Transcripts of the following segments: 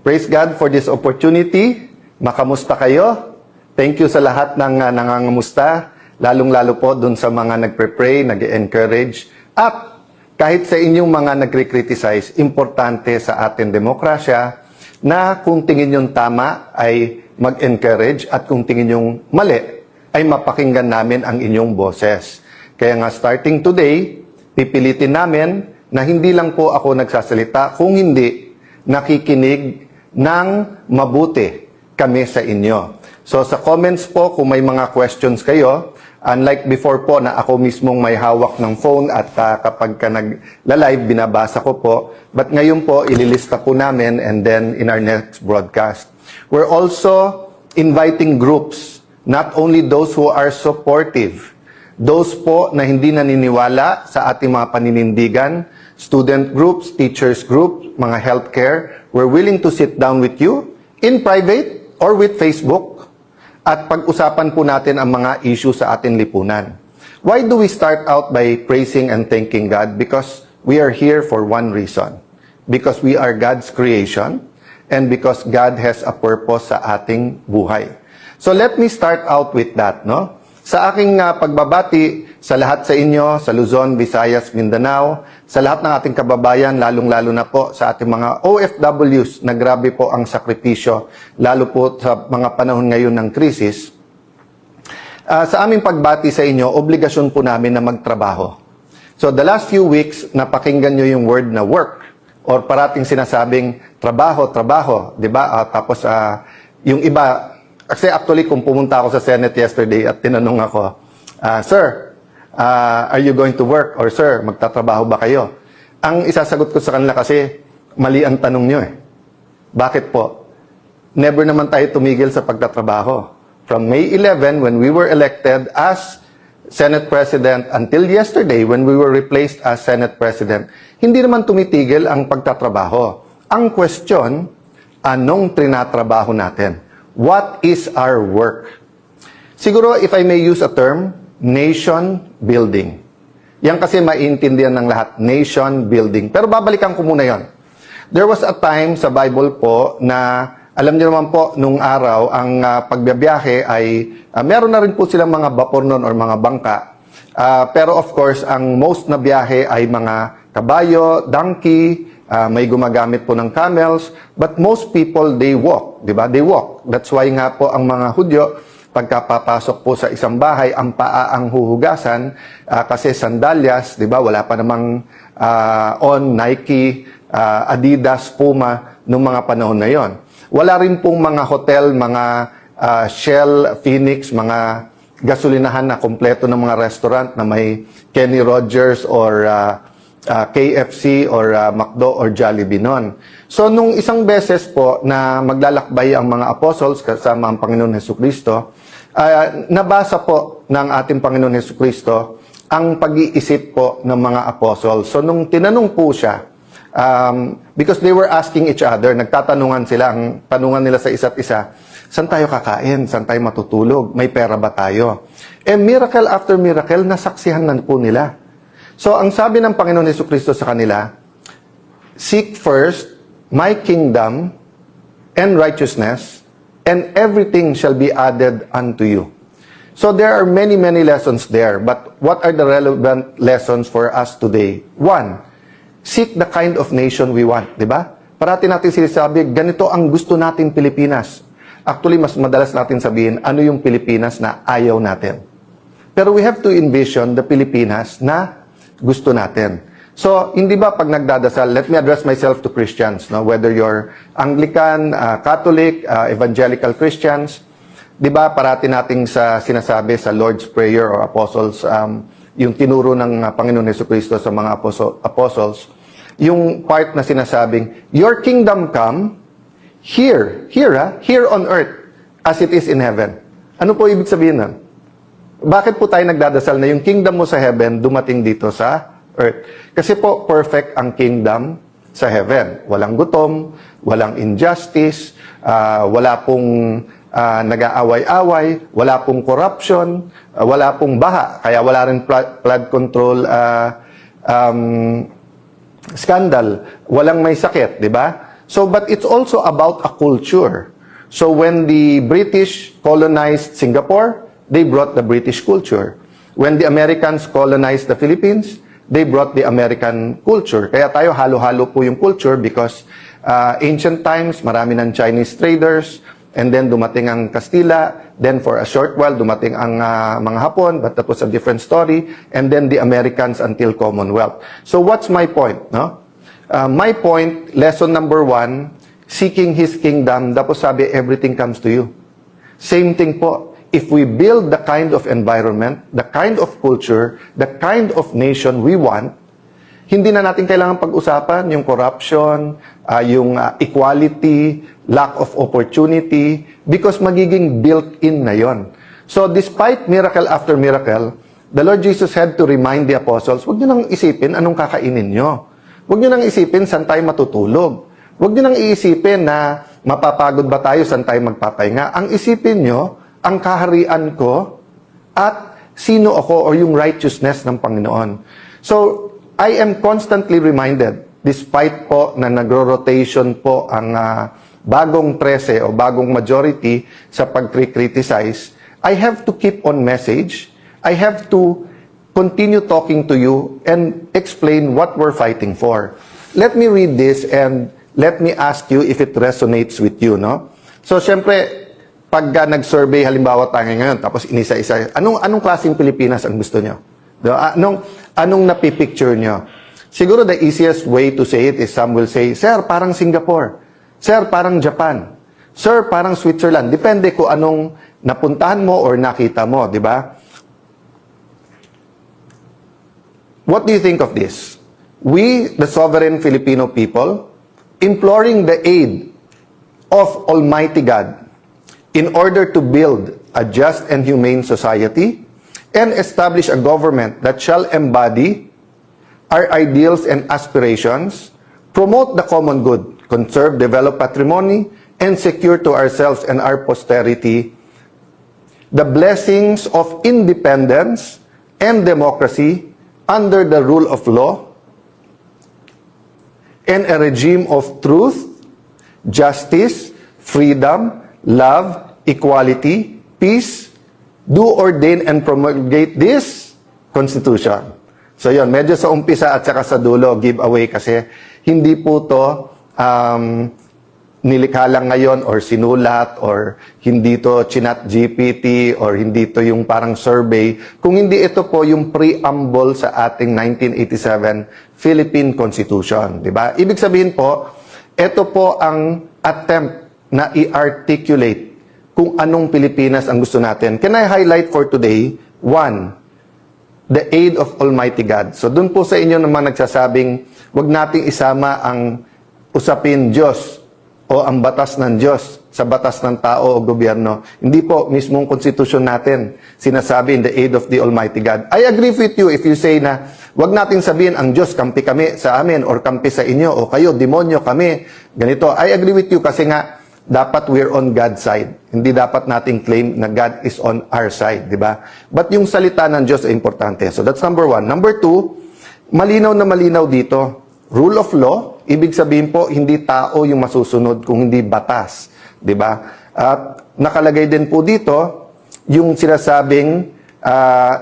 Praise God for this opportunity. Makamusta kayo? Thank you sa lahat ng nangangamusta, lalong-lalo po dun sa mga nagpe-pray, nag-encourage. At kahit sa inyong mga nagre-criticize, importante sa ating demokrasya na kung tingin yung tama ay mag-encourage at kung tingin yung mali ay mapakinggan namin ang inyong boses. Kaya nga starting today, pipilitin namin na hindi lang po ako nagsasalita, kung hindi nakikinig ng mabuti kami sa inyo. So sa comments po, kung may mga questions kayo, unlike before po na ako mismong may hawak ng phone at kapag ka nagla-live, binabasa ko po. But ngayon po, ililista po namin and then in our next broadcast. We're also inviting groups, not only those who are supportive, those po na hindi naniniwala sa ating mga paninindigan, student groups, teachers groups, mga healthcare, we're willing to sit down with you in private or with Facebook at pag-usapan po natin ang mga issue sa ating lipunan. Why do we start out by praising and thanking God? Because we are here for one reason. Because we are God's creation and because God has a purpose sa ating buhay. So let me start out with that, no? Sa aking pagbabati sa lahat sa inyo, sa Luzon, Visayas, Mindanao, sa lahat ng ating kababayan, lalong-lalo na po sa ating mga OFWs na grabe po ang sakripisyo, lalo po sa mga panahon ngayon ng krisis. Sa aming pagbati sa inyo, obligasyon po namin na magtrabaho. So the last few weeks, napakinggan nyo yung word na work or parating sinasabing trabaho, trabaho, di ba? Tapos yung iba, kasi actually, kung pumunta ako sa Senate yesterday at tinanong ako, Sir, are you going to work? Or Sir, magtatrabaho ba kayo? Ang isasagot ko sa kanila kasi, mali ang tanong nyo eh. Bakit po? Never naman tayo tumigil sa pagtatrabaho. From May 11, when we were elected as Senate President, until yesterday, when we were replaced as Senate President, hindi naman tumitigil ang pagtatrabaho. Ang question, anong trinatrabaho natin? What is our work? Siguro, if I may use a term, nation building. Yan kasi maiintindihan ng lahat, nation building. Pero babalikan ko muna yon. There was a time sa Bible po na, alam niyo naman po, nung araw, ang pagbibiyahe ay, meron na rin po silang mga vapor nun or mga bangka. Pero of course, ang most na biyahe ay mga kabayo, donkey, may gumagamit po ng camels, but most people, they walk, di ba? They walk. That's why nga po ang mga Hudyo, pagkapapasok po sa isang bahay, ang paa ang huhugasan, kasi sandalyas, di ba? Wala pa namang on, Nike, Adidas, Puma, noong mga panahon na yon. Wala rin pong mga hotel, mga Shell, Phoenix, mga gasolinahan na kompleto ng mga restaurant na may Kenny Rogers or KFC or McDo or Jollibee nun. So, nung isang beses po na maglalakbay ang mga apostles kasama ang Panginoon Hesukristo, nabasa po ng ating Panginoon Hesukristo ang pag-iisip po ng mga apostles. So, nung tinanong po siya, because they were asking each other, nagtatanungan sila, ang tanungan nila sa isa't isa, saan tayo kakain? Saan tayo matutulog? May pera ba tayo? Miracle after miracle, nasaksihan na po nila. So, ang sabi ng Panginoon Hesukristo sa kanila, seek first my kingdom and righteousness, and everything shall be added unto you. So, there are many, many lessons there. But what are the relevant lessons for us today? One, seek the kind of nation we want. Diba? Parati natin sinasabi, ganito ang gusto natin Pilipinas. Actually, mas madalas natin sabihin, ano yung Pilipinas na ayaw natin. Pero we have to envision the Pilipinas na gusto natin. So, hindi ba pag nagdadasal, let me address myself to Christians, no? Whether you're Anglican, Catholic, Evangelical Christians, di ba parati nating sinasabi sa Lord's Prayer or Apostles, yung tinuro ng Panginoon Hesukristo sa mga apostles, yung part na sinasabing, your kingdom come here on earth as it is in heaven. Ano po ibig sabihin nun? Bakit po tayo nagdadasal na yung kingdom mo sa heaven dumating dito sa earth? Kasi po perfect ang kingdom sa heaven. Walang gutom, walang injustice, wala pong nag-aaway-away, wala pong corruption, wala pong baha, kaya wala rin flood control scandal, walang may sakit, di ba? So, but it's also about a culture. So, when the British colonized Singapore, they brought the British culture. When the Americans colonized the Philippines, they brought the American culture. Kaya tayo halo-halo po yung culture because ancient times, marami ng Chinese traders, and then dumating ang Kastila, then for a short while, dumating ang mga Hapon, but that was a different story, and then the Americans until Commonwealth. So what's my point? No? My point, lesson number 1, seeking His kingdom, tapos sabi, everything comes to you. Same thing po. If we build the kind of environment, the kind of culture, the kind of nation we want, hindi na natin kailangan pag-usapan yung corruption, yung equality, lack of opportunity, because magiging built-in na yon. So despite miracle after miracle, the Lord Jesus had to remind the apostles, huwag nyo nang isipin anong kakainin nyo. Huwag nyo nang isipin saan tayo matutulog. Huwag nyo nang iisipin na mapapagod ba tayo, saan tayo magpapahinga. Ang isipin nyo, ang kaharian ko at sino ako or yung righteousness ng Panginoon. So, I am constantly reminded, despite po na nagro-rotation po ang bagong 13 o bagong majority sa pag-criticize, I have to keep on message. I have to continue talking to you and explain what we're fighting for. Let me read this and let me ask you if it resonates with you, no? So, syempre, pag nag-survey, halimbawa tayo ngayon, tapos inisa-isa, anong klaseng Pilipinas ang gusto nyo? Anong napipicture nyo? Siguro the easiest way to say it is some will say, Sir, parang Singapore. Sir, parang Japan. Sir, parang Switzerland. Depende kung anong napuntahan mo or nakita mo, di ba? What do you think of this? We, the sovereign Filipino people, imploring the aid of Almighty God, in order to build a just and humane society and establish a government that shall embody our ideals and aspirations, promote the common good, conserve, develop patrimony, and secure to ourselves and our posterity the blessings of independence and democracy under the rule of law and a regime of truth, justice, freedom, love, equality, peace, do ordain and promulgate this Constitution. So yun, medyo sa umpisa at saka sa dulo, giveaway kasi hindi po to nilikha lang ngayon or sinulat or hindi to chinat GPT or hindi to yung parang survey. Kung hindi ito po yung preamble sa ating 1987 Philippine Constitution. Diba? Ibig sabihin po, ito po ang attempt na i-articulate kung anong Pilipinas ang gusto natin. Can I highlight for today? 1, the aid of Almighty God. So dun po sa inyo naman nagsasabing, wag nating isama ang usapin Diyos o ang batas ng Diyos sa batas ng tao o gobyerno. Hindi po, mismong konstitusyon natin sinasabi in the aid of the Almighty God. I agree with you if you say na wag natin sabihin ang Diyos kampi kami sa amin or kampi sa inyo o kayo, demonyo kami. Ganito. I agree with you kasi nga dapat we're on God's side. Hindi dapat nating claim na God is on our side, di ba? But yung salita ng Diyos ay importante. So that's number 1. Number 2, malinaw na malinaw dito. Rule of law, ibig sabihin po, hindi tao yung masusunod kung hindi batas, di ba? At nakalagay din po dito yung sinasabing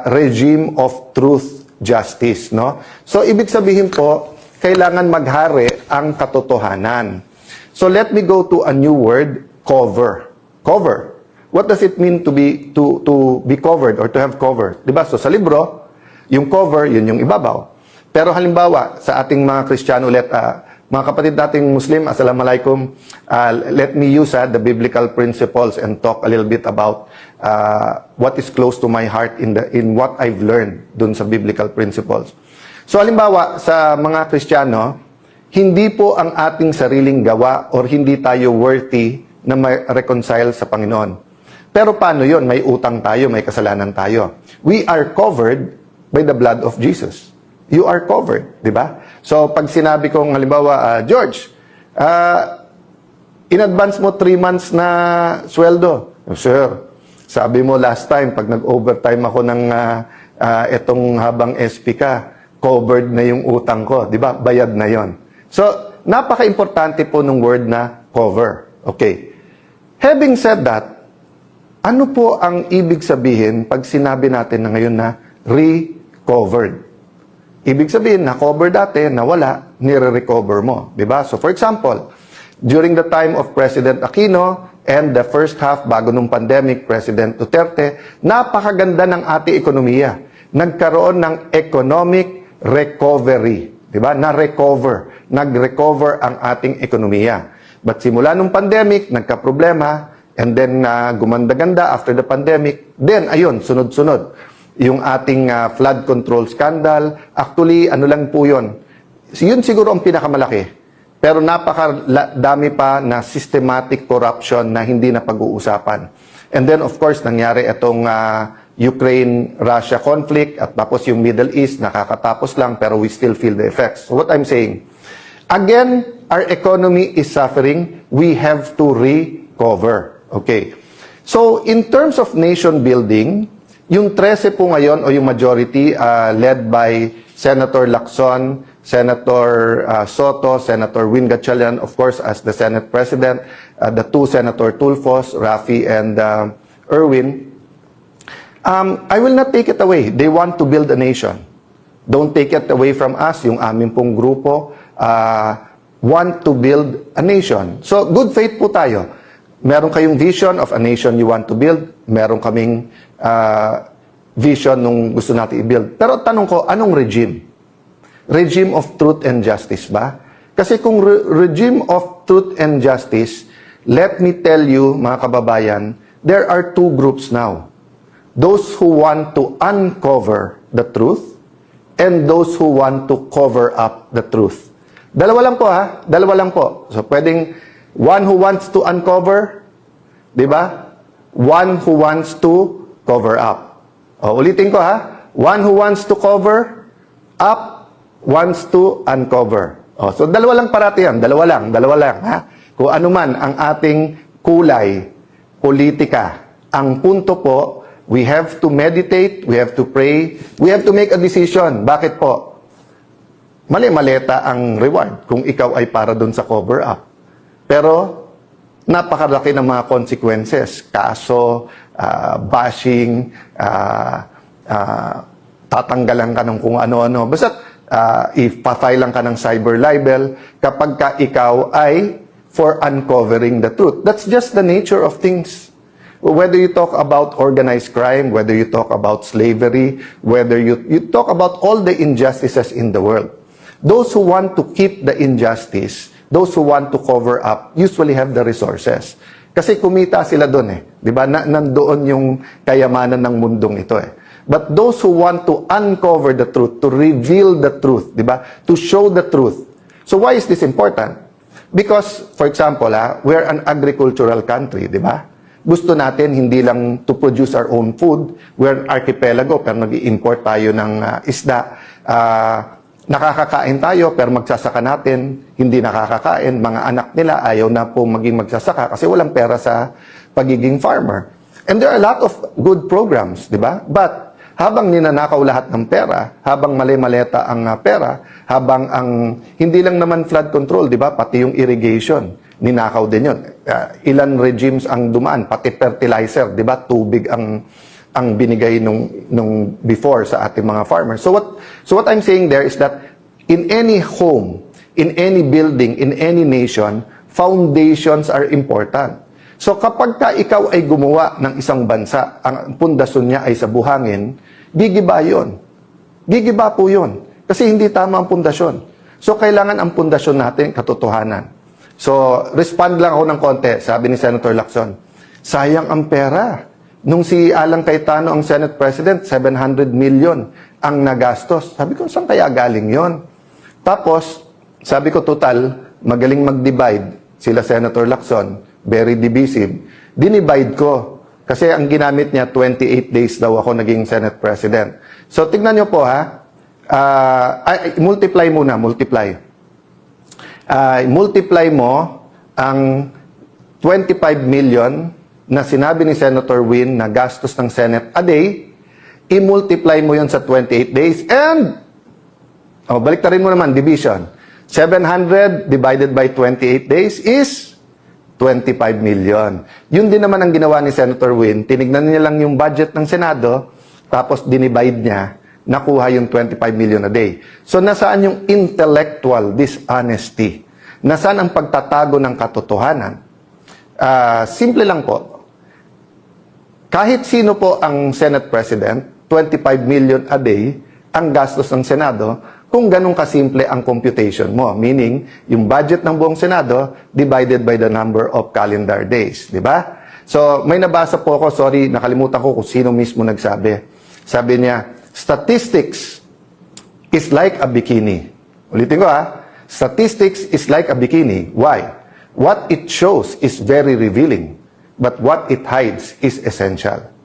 regime of truth, justice, no? So ibig sabihin po, kailangan maghari ang katotohanan. So let me go to a new word, cover. Cover. What does it mean to be covered or to have cover? Diba? So sa libro, yung cover, yun yung ibabaw. Pero halimbawa, sa ating mga Kristiyano ulit, mga kapatid nating Muslim, Assalamualaikum, let me use the biblical principles and talk a little bit about what is close to my heart in what I've learned dun sa biblical principles. So halimbawa, sa mga Kristiyano, hindi po ang ating sariling gawa or hindi tayo worthy na ma-reconcile sa Panginoon. Pero paano yon? May utang tayo, may kasalanan tayo. We are covered by the blood of Jesus. You are covered, di ba? So, pag sinabi kong, halimbawa, George, in advance mo 3 months na sweldo. Sir, sabi mo last time, pag nag-overtime ako ng etong habang SP ka, covered na yung utang ko. Di ba? Bayad na yon. So, napaka-importante po ng word na cover. Okay. Having said that, ano po ang ibig sabihin pag sinabi natin na ngayon na recovered? Ibig sabihin, na-cover dati, nawala, nire-recover mo. Diba? So for example, during the time of President Aquino and the first half bago nung pandemic, President Duterte, napakaganda ng ating ekonomiya. Nagkaroon ng economic recovery. Diba? Na-recover. Nag-recover ang ating ekonomiya. But simula nung pandemic, nagka-problema, and then gumanda-ganda after the pandemic, then ayun, sunod-sunod. Yung ating flood control scandal, actually, ano lang po yun. Yun siguro ang pinakamalaki. Pero napakadami pa na systematic corruption na hindi na pag-uusapan. And then, of course, nangyari itong Ukraine-Russia conflict at tapos yung Middle East, nakakatapos lang pero we still feel the effects. So what I'm saying, again, our economy is suffering. We have to recover. Okay. So, in terms of nation building, yung 13 po ngayon o yung majority led by Senator Lacson, Senator Soto, Senator Win Gatchalian, of course, as the Senate President, the two Senator Tulfos, Rafi, and Erwin, I will not take it away. They want to build a nation. Don't take it away from us. Yung amin pong grupo want to build a nation. So, good faith po tayo. Meron kayong vision of a nation you want to build. Meron kaming vision nung gusto natin i-build. Pero tanong ko, anong regime? Regime of truth and justice ba? Kasi kung regime of truth and justice, let me tell you, mga kababayan, there are two groups now. Those who want to uncover the truth and those who want to cover up the truth. Dalawa lang po ha, dalawa lang po. So pwedeng one who wants to uncover, di ba? One who wants to cover up. O, ulitin ko ha. One who wants to cover up, wants to uncover. O, so dalawa lang parati yan. Dalawa lang ha. Kung ano man ang ating kulay, politika, ang punto po, we have to meditate, we have to pray, we have to make a decision. Bakit po? Mali-maleta ang reward kung ikaw ay para dun sa cover up. Pero, napakalaki ng mga consequences. Kaso, bashing, tatanggalan ka ng kung ano-ano. Basta, ipafile lang ka ng cyber libel kapag ka ikaw ay for uncovering the truth. That's just the nature of things. Whether you talk about organized crime, whether you talk about slavery, whether you talk about all the injustices in the world. Those who want to keep the injustice, those who want to cover up, usually have the resources. Kasi kumita sila doon eh. Di ba? Nandoon yung kayamanan ng mundong ito eh. But those who want to uncover the truth, to reveal the truth, di ba? To show the truth. So why is this important? Because, for example, we're an agricultural country, di ba? Gusto natin hindi lang to produce our own food. We're an archipelago, pero nag-i-import tayo ng isda. Nakakakain tayo, pero magsasaka natin, hindi nakakakain. Mga anak nila ayaw na po maging magsasaka kasi walang pera sa pagiging farmer. And there are a lot of good programs, di ba? But, habang ninanakaw lahat ng pera, habang mali-maleta ang pera, habang ang, hindi lang naman flood control, di ba? Pati yung irrigation, ninakaw din yun. Ilan regimes ang dumaan, pati fertilizer, di ba? Tubig ang binigay nung before sa ating mga farmers. So what I'm saying there is that in any home, in any building, in any nation, foundations are important. So kapag ka ikaw ay gumawa ng isang bansa, ang pundasyon niya ay sa buhangin, gigiba yun. Gigiba po yun. Kasi hindi tama ang pundasyon. So kailangan ang pundasyon natin katotohanan. So respond lang ako ng konti, sabi ni Senator Lacson, sayang ang pera. Nung si Alan Cayetano ang Senate President, 700 million ang nagastos. Sabi ko, saan kaya galing yon? Tapos, sabi ko, total, magaling mag-divide. Sila Senator Lacson, very divisive. Dinivide ko. Kasi ang ginamit niya, 28 days daw ako naging Senate President. So, tignan nyo po ha. Multiply muna, multiply. Multiply mo ang 25 million na sinabi ni Senator Win na gastos ng Senate a day, i-multiply mo yon sa 28 days, and, balik rin mo naman, division. 700 divided by 28 days is 25 million. Yun din naman ang ginawa ni Senator Win. Tinignan niya lang yung budget ng Senado, tapos dinivide niya, nakuha yung 25 million a day. So nasaan yung intellectual dishonesty? Nasaan ang pagtatago ng katotohanan? Simple lang po. Kahit sino po ang Senate President, 25 million a day ang gastos ng Senado kung ganun kasimple ang computation mo. Meaning, yung budget ng buong Senado divided by the number of calendar days. Di ba? So, may nabasa po ako, sorry, nakalimutan ko kung sino mismo nagsabi. Sabi niya, statistics is like a bikini. Ulitin ko statistics is like a bikini. Why? What it shows is very revealing, but what it hides is essential.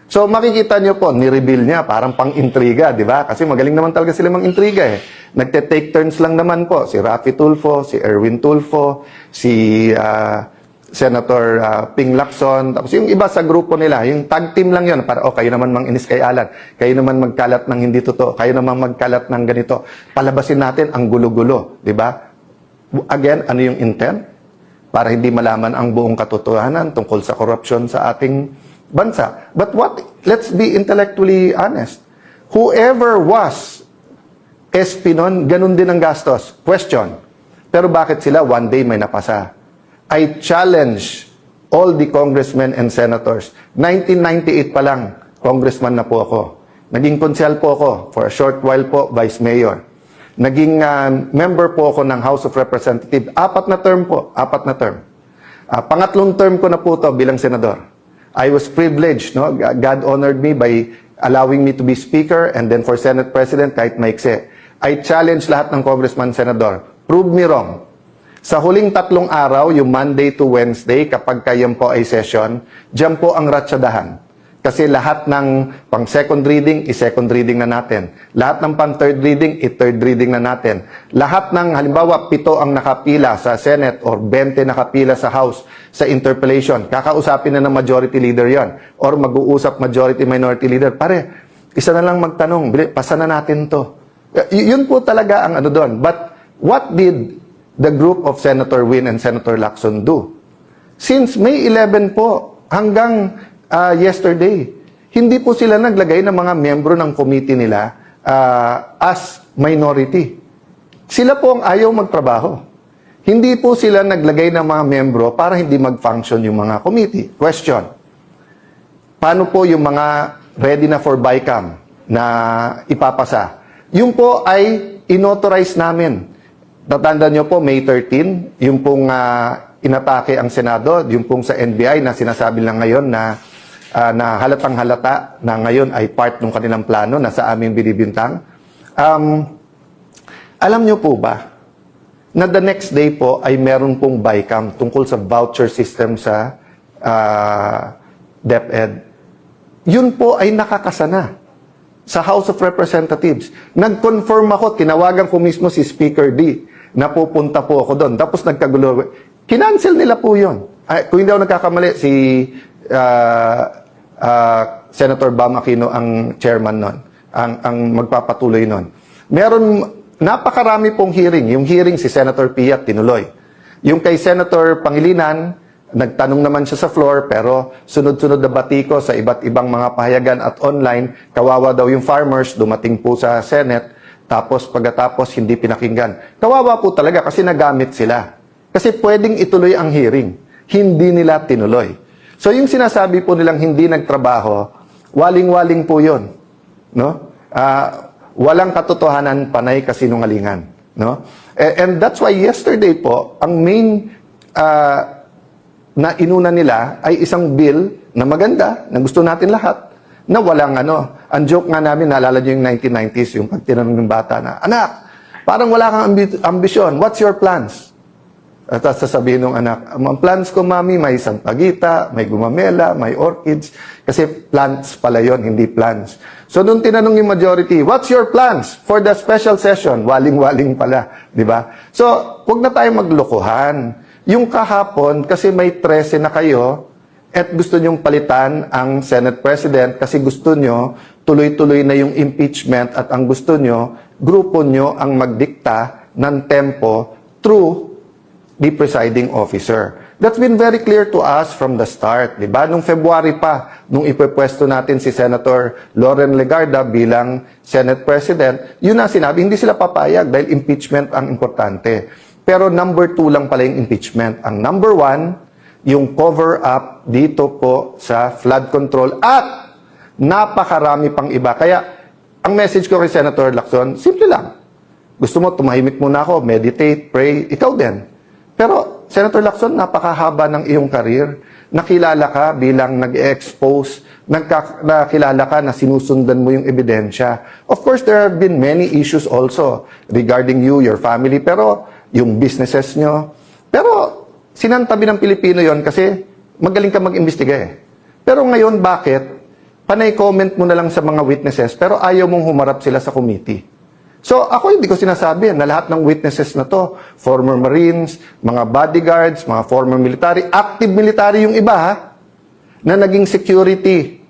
So makikita nyo po, ni-reveal niya, parang pang-intriga, di ba? Kasi magaling naman talaga sila mang-intriga eh. Nagte-take turns lang naman po. Si Raffy Tulfo, si Erwin Tulfo, si Senator Ping Lacson, tapos yung iba sa grupo nila, yung tag team lang yun, para kayo naman mang-inis kay Alan, kayo naman magkalat ng hindi totoo, kayo naman magkalat ng ganito. Palabasin natin ang gulo-gulo, di ba? Again, ano yung intent? Para hindi malaman ang buong katotohanan tungkol sa korupsyon sa ating bansa. But let's be intellectually honest. Whoever was SP nun, ganun din ang gastos. Question. Pero bakit sila one day may napasa? I challenge all the congressmen and senators. 1998 pa lang, congressman na po ako. Naging konsyal po ako, for a short while po, vice mayor. Naging member po ako ng House of Representatives. 4 na term po, 4 na term. Pangatlong term ko na po to bilang senador. I was privileged, no? God honored me by allowing me to be speaker and then for Senate President kahit maikse. I challenge lahat ng congressman, senador. Prove me wrong. Sa huling 3 araw, yung Monday to Wednesday, kapag kayo po ay session, dyan po ang ratsadahan. Kasi lahat ng pang second reading, i-second reading na natin. Lahat ng pang third reading, i-third reading na natin. Lahat ng, halimbawa, 7 ang nakapila sa Senate or 20 nakapila sa House sa interpellation. Kakausapin na ng majority leader yon or mag-uusap majority-minority leader. Pare, isa na lang magtanong, pasa na natin to. Yun po talaga ang ano doon. But what did the group of Senator Win and Senator Lacson do? Since May 11 po, hanggang yesterday, hindi po sila naglagay ng mga miyembro ng committee nila as minority. Sila po ang ayaw magtrabaho. Hindi po sila naglagay ng mga miyembro para hindi mag-function yung mga committee. Question. Paano po yung mga ready na for BICAM na ipapasa? Yung po ay inauthorize namin. Tatandaan nyo po, May 13, yung pong inatake ang Senado, yung pong sa NBI na sinasabi lang ngayon na halatang halata na ngayon ay part ng kanilang plano na sa aming binibintang. Alam nyo po ba na the next day po ay meron pong BICAM tungkol sa voucher system sa DepEd. Yun po ay nakakasana sa House of Representatives. Nag-confirm ako, tinawagan ko mismo si Speaker D na pupunta po ako doon. Tapos nagkagulo. Kinancel nila po yun. Kung hindi ako nagkakamali, si Senator Bam Aquino ang chairman nun, ang magpapatuloy nun. Meron, napakarami pong hearing. Yung hearing si Senator Pia tinuloy. Yung kay Senator Pangilinan, nagtanong naman siya sa floor, pero sunod-sunod na batiko sa iba't ibang mga pahayagan at online, kawawa daw yung farmers, dumating po sa Senate, tapos pagkatapos hindi pinakinggan. Kawawa po talaga kasi nagamit sila. Kasi pwedeng ituloy ang hearing. Hindi nila tinuloy. So yung sinasabi po nilang hindi nagtrabaho, waling-waling po yun. No? Walang katotohanan, panay kasinungalingan. No? And that's why yesterday po, ang main na inuna nila ay isang bill na maganda, na gusto natin lahat, na walang ano. Ang joke nga namin, naalala nyo yung 1990s, yung pag tinanong ng bata na, anak, parang wala kang ambisyon. What's your plans? At sasabihin ng anak, ang plans ko, mami, may sampagita, may gumamela, may orchids. Kasi plants pala yon, hindi plans. So, nung tinanong yung majority, what's your plans for the special session? Waling-waling pala, di ba? So, huwag na tayong maglokohan. Yung kahapon, kasi may 13 na kayo, at gusto nyong palitan ang Senate President kasi gusto nyo tuloy-tuloy na yung impeachment at ang gusto nyo, grupo nyo ang magdikta ng tempo through the presiding officer. That's been very clear to us from the start, di ba? Nung February pa, nung ipepwesto natin si Senator Loren Legarda bilang Senate President, yun na sinabi, hindi sila papayag dahil impeachment ang importante. Pero number 2 lang pala yung impeachment. Ang number 1, yung cover-up dito po sa flood control at napakarami pang iba. Kaya, ang message ko kay Senator Lacson, simple lang. Gusto mo, tumahimik muna ako, meditate, pray, ikaw din. Pero, Senator Lacson, napakahaba ng iyong karir. Nakilala ka bilang nag-expose, nakilala ka na sinusundan mo yung ebidensya. Of course, there have been many issues also regarding you, your family, pero yung businesses nyo. Pero, sinantabi ng Pilipino yon kasi magaling ka mag-imbestiga eh. Pero ngayon, bakit? Panay comment mo na lang sa mga witnesses, pero ayaw mong humarap sila sa committee. So, ako hindi ko sinasabi na lahat ng witnesses na to, former Marines, mga bodyguards, mga former military, active military yung iba ha, na naging security.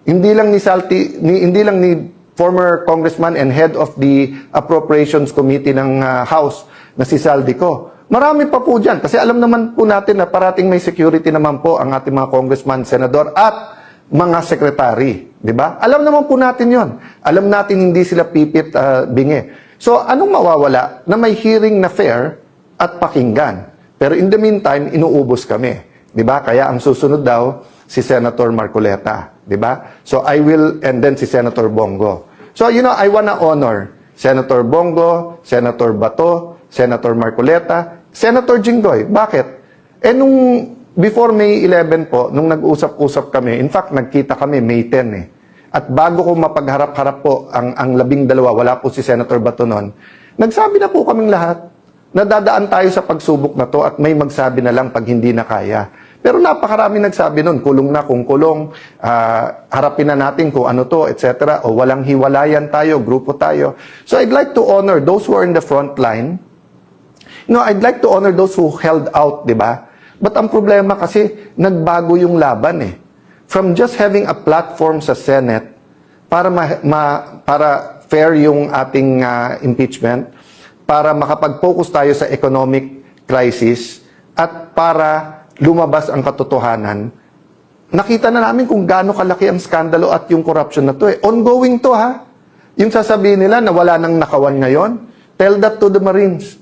Hindi lang ni former congressman and head of the Appropriations Committee ng House na si Saldico. Marami pa po dyan kasi alam naman po natin na parating may security naman po ang ating mga congressman, senador at mga sekretary, di ba? Alam naman po natin yon. Alam natin hindi sila pipit bingi. So, anong mawawala na may hearing na fair at pakinggan? Pero in the meantime, inuubos kami, di ba? Kaya ang susunod daw si Senator Marcoleta, di ba? So, and then si Senator Bongo. So, I wanna honor Senator Bongo, Senator Bato, Senator Marcoleta, Senator Jinggoy. Bakit? Before May 11 po, nung nag-usap-usap kami, in fact, nagkita kami May 10 eh. At bago ko mapagharap-harap po ang 12, wala po si Senator Bato noon, nagsabi na po kaming lahat na dadaan tayo sa pagsubok na to at may magsabi na lang pag hindi na kaya. Pero napakarami nagsabi noon, kulong na kung kulong, harapin na natin kung ano to, etc. O walang hiwalayan tayo, grupo tayo. So I'd like to honor those who are in the front line. I'd like to honor those who held out, di ba? But ang problema kasi, nagbago yung laban eh. From just having a platform sa Senate para fair yung ating impeachment, para makapag-focus tayo sa economic crisis, at para lumabas ang katotohanan, nakita na namin kung gaano kalaki ang skandalo at yung corruption na to eh. Ongoing to ha. Yung sasabihin nila na wala nang nakawan ngayon, tell that to the Marines.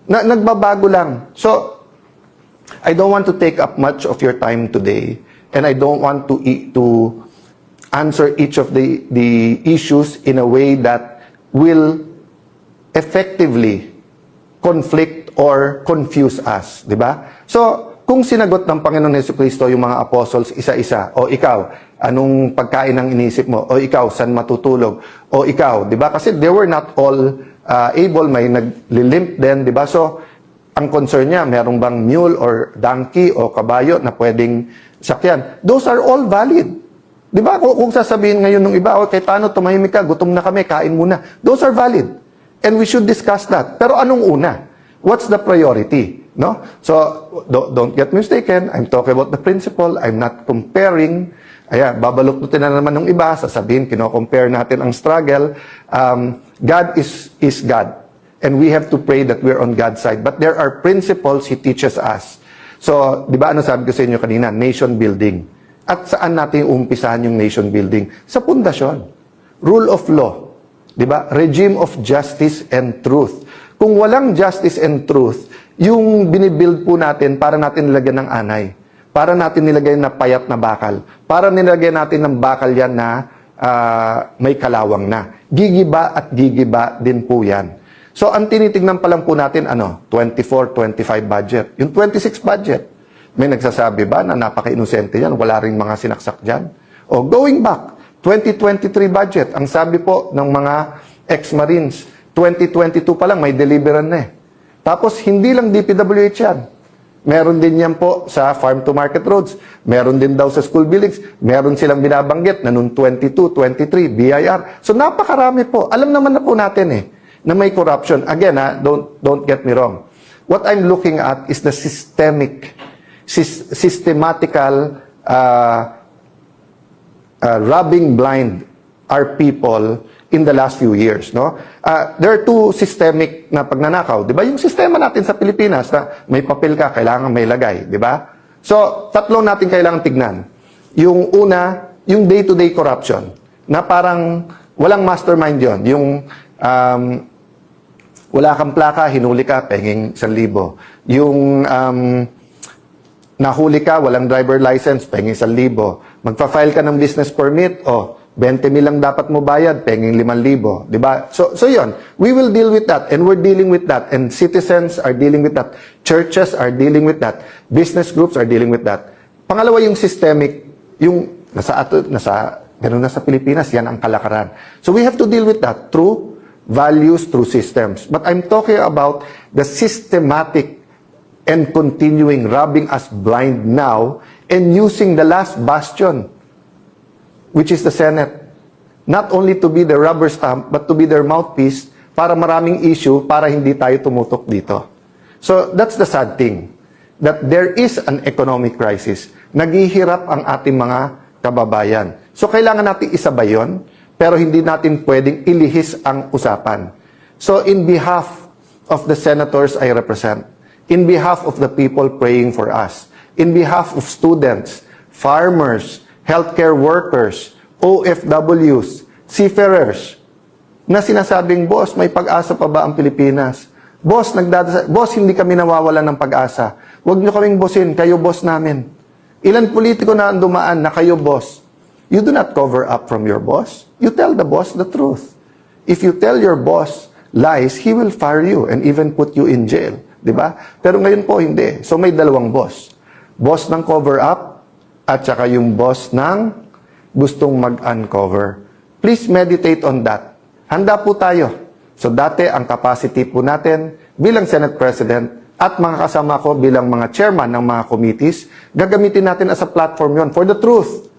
Nagbabago lang. So, I don't want to take up much of your time today, and I don't want to answer each of the issues in a way that will effectively conflict or confuse us, di ba? So, kung sinagot ng Panginoon Jesucristo yung mga apostles isa-isa, o ikaw, anong pagkain ang inisip mo? O ikaw, saan matutulog? O ikaw, di ba? Kasi they were not all able, may naglilimp din, di ba? So, ang concern niya, merong bang mule or donkey o kabayo na pwedeng sakyan. Those are all valid. Di ba? Kung sasabihin ngayon ng iba, okay, paano tumahimik ka, gutom na kami, kain muna. Those are valid. And we should discuss that. Pero anong una? What's the priority? No? So, don't get mistaken. I'm talking about the principle. I'm not comparing. Ayan, babaluktutin na naman ng iba, sasabihin, kino-compare natin ang struggle. God is God. And we have to pray that we're on God's side. But there are principles He teaches us. So, di ba ano sabi ko sa inyo kanina? Nation building. At saan natin uumpisahan yung nation building? Sa pundasyon. Rule of law. Di ba? Regime of justice and truth. Kung walang justice and truth, yung binibuild po natin, para natin nilagyan ng anay. Para natin nilagyan na payat na bakal. Para nilagyan natin ng bakal yan na may kalawang na. Gigiba at gigiba din po yan. So, ang tinitignan pa lang po natin, 24-25 budget. Yung 26 budget, may nagsasabi ba na napaka-inosente yan, wala ring mga sinaksak dyan? O, going back, 2023 budget, ang sabi po ng mga ex-Marines, 2022 pa lang, may deliveran na eh. Tapos, hindi lang DPWH yan. Meron din yan po sa farm-to-market roads. Meron din daw sa school buildings. Meron silang binabanggit na noong 22, 23, BIR. So, napakarami po. Alam naman na po natin eh, na may corruption. Again, don't get me wrong. What I'm looking at is the systematical rubbing blind our people in the last few years, no? There are two systemic na pagnanakaw, di ba? Yung sistema natin sa Pilipinas na may papel ka, kailangan may lagay, di ba? So, tatlong natin kailangan tignan. Yung una, yung day-to-day corruption, na parang walang mastermind yon. Yung wala kang plaka, hinuli ka, penging 1,000. Yung nahuli ka, walang driver license, penging 1,000. Magpa-file ka ng business permit, 20,000 lang dapat mo bayad, penging 5,000. Diba? So yun, we will deal with that, and we're dealing with that, and citizens are dealing with that, churches are dealing with that, business groups are dealing with that. Pangalawa, yung systemic, yung ganun na sa Pilipinas, yan ang kalakaran. So we have to deal with that through values, through systems. But I'm talking about the systematic and continuing rubbing us blind now and using the last bastion, which is the Senate, not only to be the rubber stamp, but to be their mouthpiece para maraming issue para hindi tayo tumutok dito. So that's the sad thing, that there is an economic crisis. Naghihirap ang ating mga kababayan. So kailangan natin isabay yun, pero hindi natin pwedeng ilihis ang usapan. So in behalf of the senators I represent, in behalf of the people praying for us, in behalf of students, farmers, healthcare workers, OFWs, seafarers, na sinasabing, boss, may pag-asa pa ba ang Pilipinas? Boss, boss, hindi kami nawawalan ng pag-asa. Huwag niyo kaming bossin, kayo boss namin. Ilan politiko na ang dumaan na kayo boss? You do not cover up from your boss. You tell the boss the truth. If you tell your boss lies, he will fire you and even put you in jail. Diba? Pero ngayon po, hindi. So may dalawang boss. Boss ng cover up at saka yung boss ng gustong mag-uncover. Please meditate on that. Handa po tayo. So dati, ang capacity po natin bilang Senate President at mga kasama ko bilang mga chairman ng mga committees, gagamitin natin as a platform yon for the truth.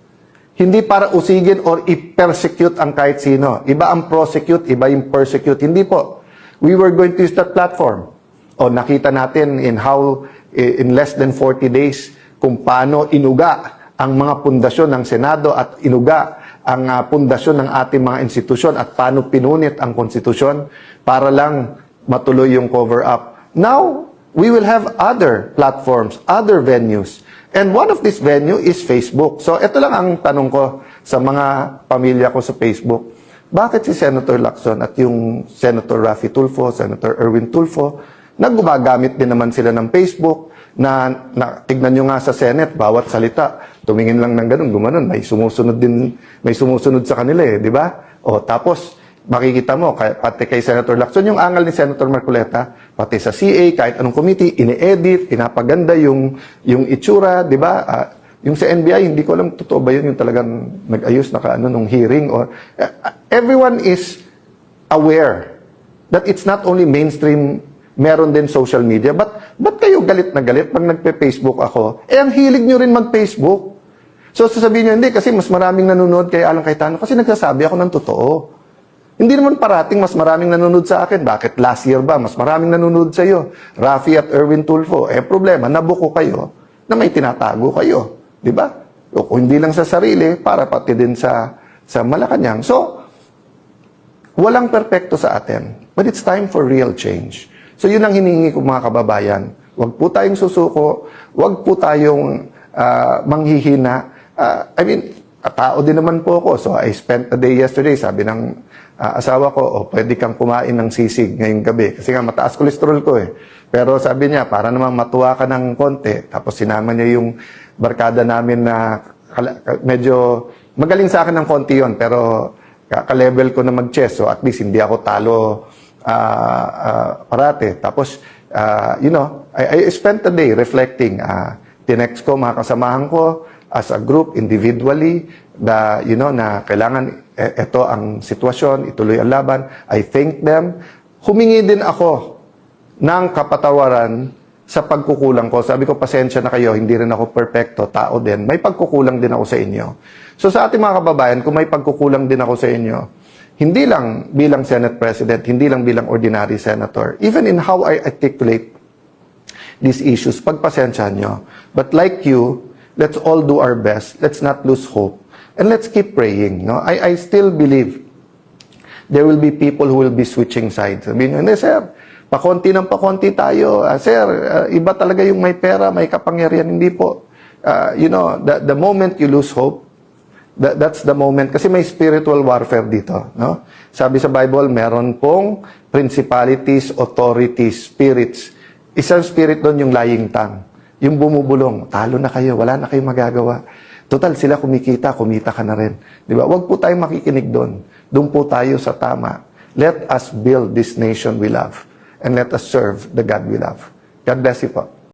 Hindi para usigin or i-persecute ang kahit sino. Iba ang prosecute, iba yung persecute. Hindi po. We were going to use that platform. O nakita natin in less than 40 days kung paano inuga ang mga pundasyon ng Senado at inuga ang pundasyon ng ating mga institusyon at paano pinunit ang konstitusyon para lang matuloy yung cover-up. Now, we will have other platforms, other venues. And one of this venue is Facebook. So, ito lang ang tanong ko sa mga pamilya ko sa Facebook. Bakit si Senator Lacson at yung Senator Raffy Tulfo, Senator Erwin Tulfo, gumagamit din naman sila ng Facebook na tignan nyo nga sa Senate, bawat salita, tumingin lang ng ganun, gumanon, may sumusunod sa kanila di ba? O, tapos, makikita mo, pati kay Senator Lacson, yung angal ni Senator Marcoleta, pati sa CA, kahit anong committee, ini-edit, pinapaganda yung itsura, di ba? Yung sa NBI, hindi ko alam, totoo ba yun, yung talagang nag-ayos na nung hearing, or everyone is aware that it's not only mainstream, meron din social media, ba't kayo galit na galit pag nagpe-Facebook ako? Ang hilig nyo rin mag-Facebook. So, sasabihin nyo, hindi, kasi mas maraming nanonood kay Alan Cayetano, kasi nagsasabi ako ng totoo. Hindi naman parating mas maraming nanonood sa akin. Bakit last year ba? Mas maraming nanonood sa iyo. Raffy at Erwin Tulfo. Problema, nabuko kayo na may tinatago kayo. Di ba? O kung hindi lang sa sarili, para pati din sa Malacanang. So, walang perpekto sa atin. But it's time for real change. So, yun ang hiningi ko mga kababayan. Huwag po tayong susuko. Huwag po tayong manghihina. Tao din naman po ako. So, I spent a day yesterday, sabi ng asawa ko, pwede kang kumain ng sisig ngayong gabi. Kasi nga, mataas kolesterol ko Pero sabi niya, para naman matuwa ka ng konti. Tapos sinama niya yung barkada namin na medyo magaling sa akin ng konti yon, pero ka-level ko na mag-chess. So at least hindi ako talo parate. Tapos, I spent a day reflecting. Tinext ko mga kasamahan ko as a group, individually, na kailangan ito ang sitwasyon, ituloy ang laban. I thank them. Humingi din ako ng kapatawaran sa pagkukulang ko. Sabi ko, pasensya na kayo, hindi rin ako perfecto, tao din. May pagkukulang din ako sa inyo. So sa ating mga kababayan, kung may pagkukulang din ako sa inyo, hindi lang bilang Senate President, hindi lang bilang ordinary senator, even in how I articulate these issues, pagpasensya nyo. But like you, let's all do our best. Let's not lose hope. And let's keep praying. No? I still believe there will be people who will be switching sides. Sabihin nyo, hindi sir, pakonti ng pakonti tayo. Sir, iba talaga yung may pera, may kapangyarihan. Hindi po. The moment you lose hope, that's the moment. Kasi may spiritual warfare dito. No? Sabi sa Bible, meron pong principalities, authorities, spirits. Isang spirit doon yung lying tongue. Yung bumubulong, talo na kayo, wala na kayong magagawa. Total, sila kumita ka na rin. Di ba? Huwag po tayong makikinig doon. Doon po tayo sa tama. Let us build this nation we love. And let us serve the God we love. God bless you po.